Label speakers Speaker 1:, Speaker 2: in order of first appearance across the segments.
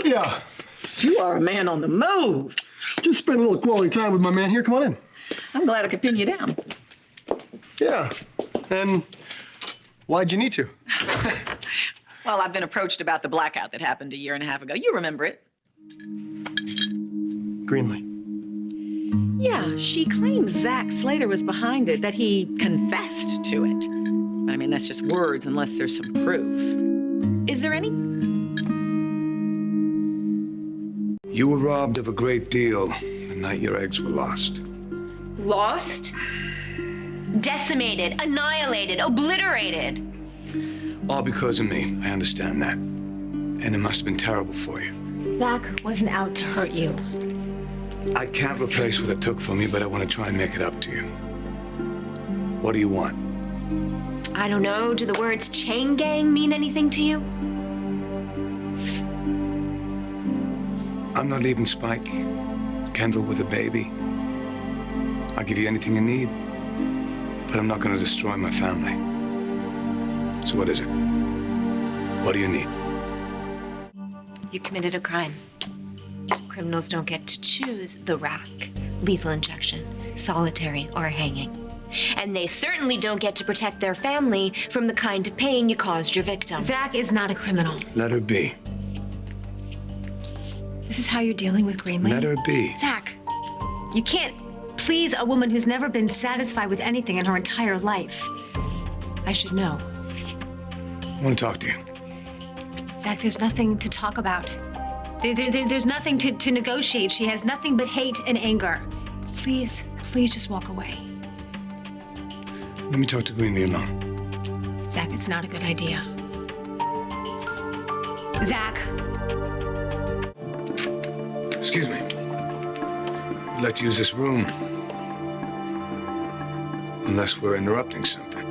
Speaker 1: Livia!
Speaker 2: You are a man on the move.
Speaker 1: Just spent a little quality time with my man here. Come on in.
Speaker 2: I'm glad I could pin you down.
Speaker 1: Yeah. And why'd you need to?
Speaker 2: Well, I've been approached about the blackout that happened a year and a half ago. You remember it.
Speaker 1: Greenlee.
Speaker 2: Yeah, she claims Zach Slater was behind it, that he confessed to it. But I mean, that's just words unless there's some proof. Is there any?
Speaker 3: You were robbed of a great deal the night your eggs were lost.
Speaker 4: Lost? Decimated, annihilated, obliterated.
Speaker 3: All because of me, I understand that. And it must have been terrible for you.
Speaker 4: Zach wasn't out to hurt you.
Speaker 3: I can't replace what it took from me, but I want to try and make it up to you. What do you want?
Speaker 4: I don't know, do the words chain gang mean anything to you?
Speaker 3: I'm not leaving Spike, Kendall with a baby. I'll give you anything you need, but I'm not going to destroy my family. So what is it? What do you need?
Speaker 4: You committed a crime. Criminals don't get to choose the rack, lethal injection, solitary, or hanging. And they certainly don't get to protect their family from the kind of pain you caused your victim. Zach is not a criminal.
Speaker 3: Let her be.
Speaker 4: This is how you're dealing with Greenlee?
Speaker 3: Let her be.
Speaker 4: Zach, you can't please a woman who's never been satisfied with anything in her entire life. I should know.
Speaker 3: I want to talk to you.
Speaker 4: Zach, there's nothing to talk about. There's nothing to negotiate. She has nothing but hate and anger. Please just walk away.
Speaker 3: Let me talk to Greenlee alone.
Speaker 4: Zach, it's not a good idea. Zach.
Speaker 3: Excuse me. I'd like to use this room. Unless we're interrupting something.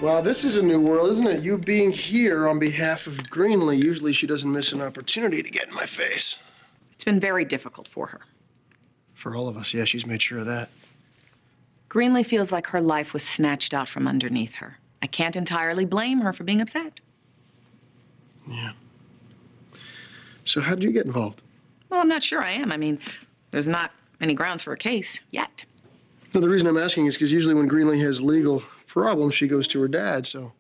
Speaker 1: Wow, this is a new world, isn't it? You being here on behalf of Greenlee. Usually she doesn't miss an opportunity to get in my face.
Speaker 2: It's been very difficult for her.
Speaker 1: For all of us, yeah, she's made sure of that.
Speaker 2: Greenlee feels like her life was snatched out from underneath her. I can't entirely blame her for being upset.
Speaker 1: Yeah. So how did you get involved?
Speaker 2: Well, I'm not sure I am. I mean, there's not any grounds for a case yet.
Speaker 1: No, the reason I'm asking is because usually when Greenlee has legal problems, she goes to her dad, so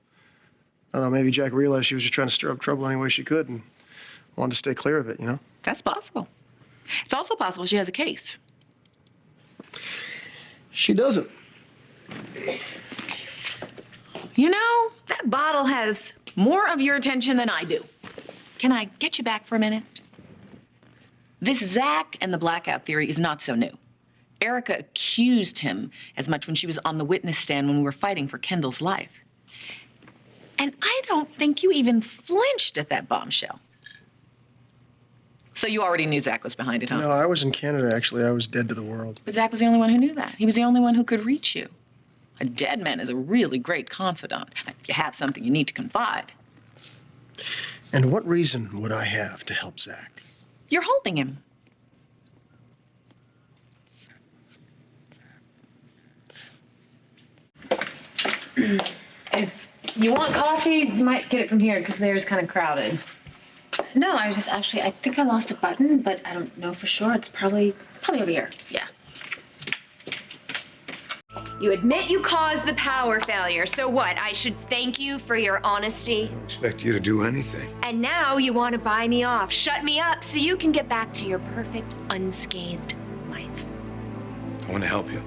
Speaker 1: I don't know, maybe Jack realized she was just trying to stir up trouble any way she could and wanted to stay clear of it, you know?
Speaker 2: That's possible. It's also possible she has a case.
Speaker 1: She doesn't.
Speaker 2: You know, that bottle has more of your attention than I do. Can I get you back for a minute? This Zach and the blackout theory is not so new. Erica accused him as much when she was on the witness stand when we were fighting for Kendall's life. And I don't think you even flinched at that bombshell. So you already knew Zach was behind it, huh?
Speaker 1: No, I was in Canada, actually. I was dead to the world.
Speaker 2: But Zach was the only one who knew that. He was the only one who could reach you. A dead man is a really great confidant. If you have something you need to confide.
Speaker 1: And what reason would I have to help Zach?
Speaker 2: You're holding him.
Speaker 5: If you want coffee, you might get it from here because there's kind of crowded. No, I was just I think I lost a button, but I don't know for sure. It's probably over here. Yeah.
Speaker 4: You admit you caused the power failure, so what? I should thank you for your honesty?
Speaker 3: I expect you to do anything.
Speaker 4: And now you want to buy me off, shut me up, so you can get back to your perfect, unscathed life.
Speaker 3: I want to help you.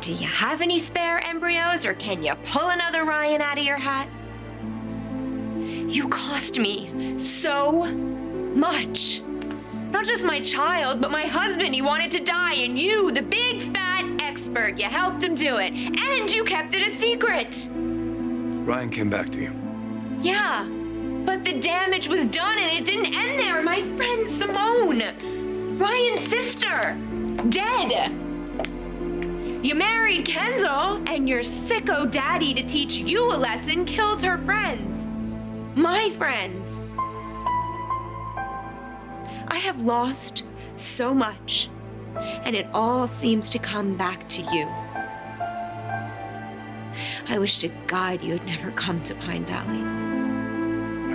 Speaker 4: Do you have any spare embryos, or can you pull another Ryan out of your hat? You cost me so much. Not just my child, but my husband. He wanted to die, and you, the big fat expert, you helped him do it, and you kept it a secret.
Speaker 3: Ryan came back to you.
Speaker 4: Yeah, but the damage was done, and it didn't end there. My friend Simone, Ryan's sister, dead. You married Kendall, and your sicko daddy, to teach you a lesson, killed her friends. My friends. I have lost so much, and it all seems to come back to you. I wish to God you had never come to Pine Valley.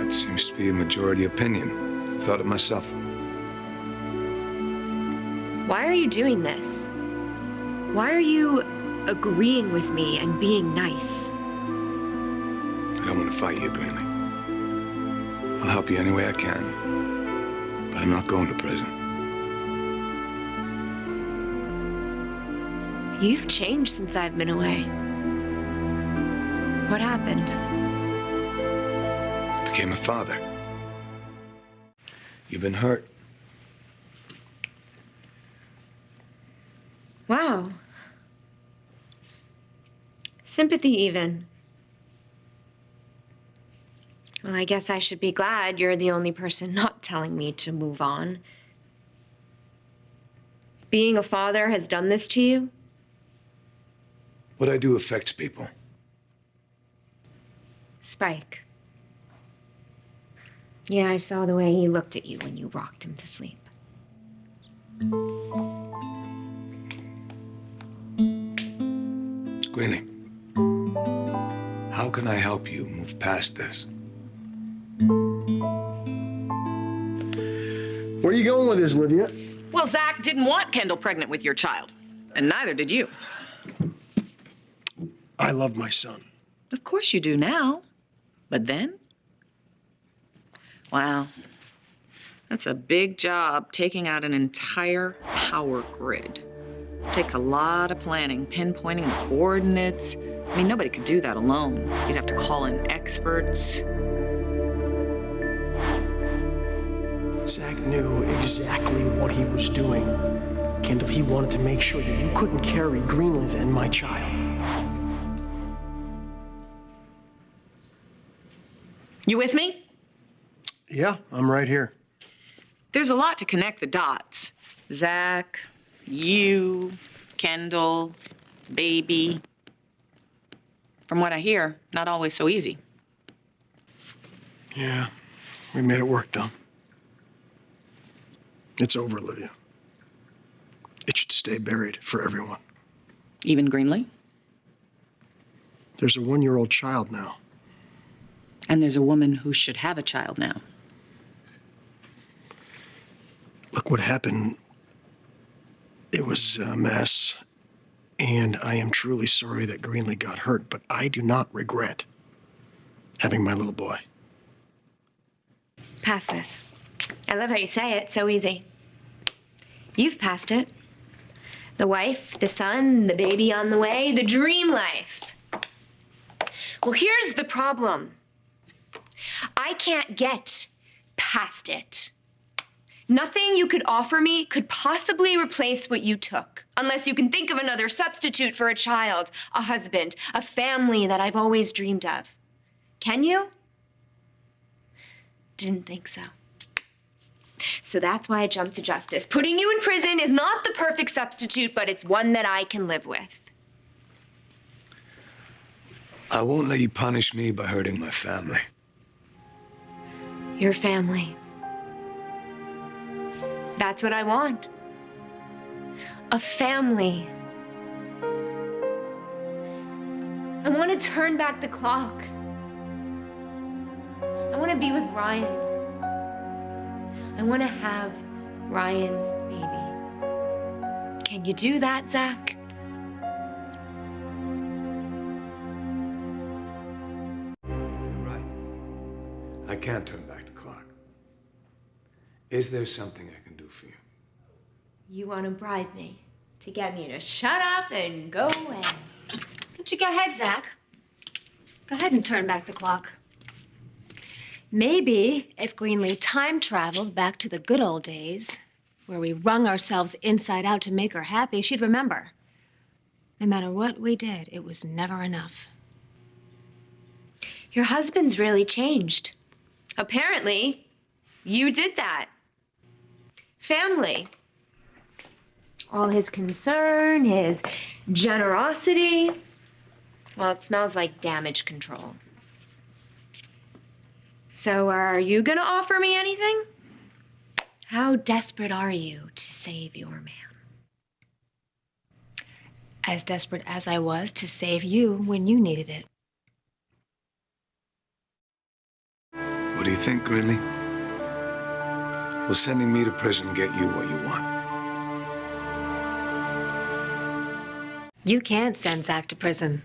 Speaker 3: That seems to be a majority opinion. I thought it myself.
Speaker 4: Why are you doing this? Why are you agreeing with me and being nice?
Speaker 3: I don't want to fight you, Greenlee. I'll help you any way I can. But I'm not going to prison.
Speaker 4: You've changed since I've been away. What happened?
Speaker 3: I became a father. You've been hurt.
Speaker 4: Wow. Sympathy even. Well, I guess I should be glad you're the only person not telling me to move on. Being a father has done this to you?
Speaker 3: What I do affects people.
Speaker 4: Spike. Yeah, I saw the way he looked at you when you rocked him to sleep.
Speaker 3: Greenlee, how can I help you move past this?
Speaker 1: Where are you going with this, Livia?
Speaker 2: Well, Zach didn't want Kendall pregnant with your child, and neither did you.
Speaker 1: I love my son.
Speaker 2: Of course you do now. But then? Wow. That's a big job, taking out an entire power grid. Take a lot of planning, pinpointing the coordinates. I mean, nobody could do that alone. You'd have to call in experts.
Speaker 1: Zach knew exactly what he was doing. Kendall, he wanted to make sure that you couldn't carry Greenlee and my child.
Speaker 2: You with me?
Speaker 1: Yeah, I'm right here.
Speaker 2: There's a lot to connect the dots. Zach, you, Kendall, baby. From what I hear, not always so easy.
Speaker 1: Yeah, we made it work, though. It's over, Livia. It should stay buried for everyone.
Speaker 2: Even Greenlee?
Speaker 1: There's a 1-year-old child now.
Speaker 2: And there's a woman who should have a child now.
Speaker 1: Look what happened. It was a mess, and I am truly sorry that Greenlee got hurt, but I do not regret having my little boy.
Speaker 4: Pass this. I love how you say it, so easy. You've passed it. The wife, the son, the baby on the way, the dream life. Well, here's the problem. I can't get past it. Nothing you could offer me could possibly replace what you took, unless you can think of another substitute for a child, a husband, a family that I've always dreamed of. Can you? Didn't think so. So that's why I jumped to justice. Putting you in prison is not the perfect substitute, but it's one that I can live with.
Speaker 3: I won't let you punish me by hurting my family.
Speaker 4: Your family. That's what I want. A family. I want to turn back the clock. I want to be with Ryan. I want to have Ryan's baby. Can you do that, Zach?
Speaker 3: You're right. I can't turn back the clock. Is there something I can do for you?
Speaker 4: You want to bribe me to get me to shut up and go away.
Speaker 5: Don't you go ahead, Zach. Go ahead and turn back the clock. Maybe if Greenlee time traveled back to the good old days, where we wrung ourselves inside out to make her happy, she'd remember. No matter what we did, it was never enough.
Speaker 4: Your husband's really changed. Apparently, you did that. Family. All his concern, his generosity. Well, it smells like damage control. So are you gonna offer me anything? How desperate are you to save your man?
Speaker 5: as desperate as I was to save you when you needed it.
Speaker 3: What do you think, Greenlee? Will sending me to prison get you what you want?
Speaker 5: You can't send Zach to prison.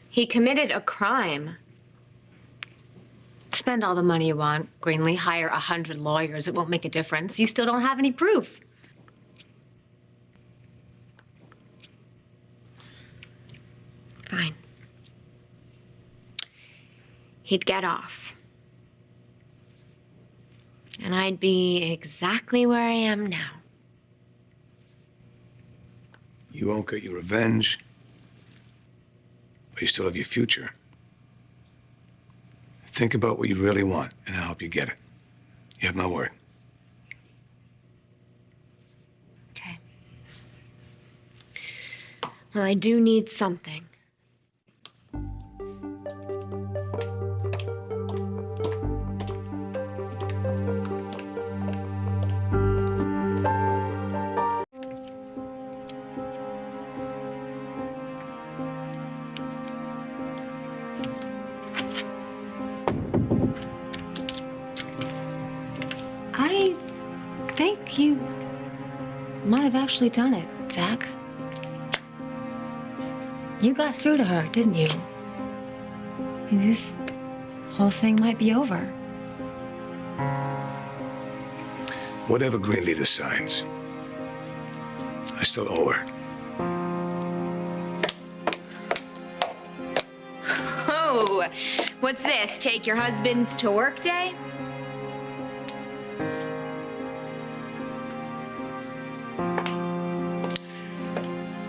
Speaker 5: He committed a crime. Spend all the money you want, Greenlee. Hire 100 lawyers. It won't make a difference. You still don't have any proof. Fine. He'd get off. And I'd be exactly where I am now.
Speaker 3: You won't get your revenge, but you still have your future. Think about what you really want, and I'll help you get it. You have my word.
Speaker 5: Okay. Well, I do need something. I think you might have actually done it, Zach. You got through to her, didn't you? This whole thing might be over.
Speaker 3: Whatever Greenlee decides, I still owe her.
Speaker 4: Oh, what's this? Take your husband's to work day?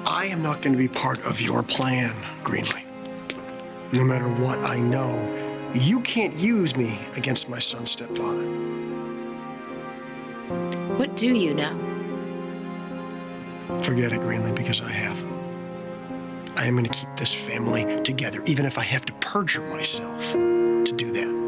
Speaker 1: I am not going to be part of your plan, Greenlee. No matter what I know, you can't use me against my son's stepfather.
Speaker 5: What do you know?
Speaker 1: Forget it, Greenlee, because I have. I am going to keep this family together, even if I have to perjure myself to do that.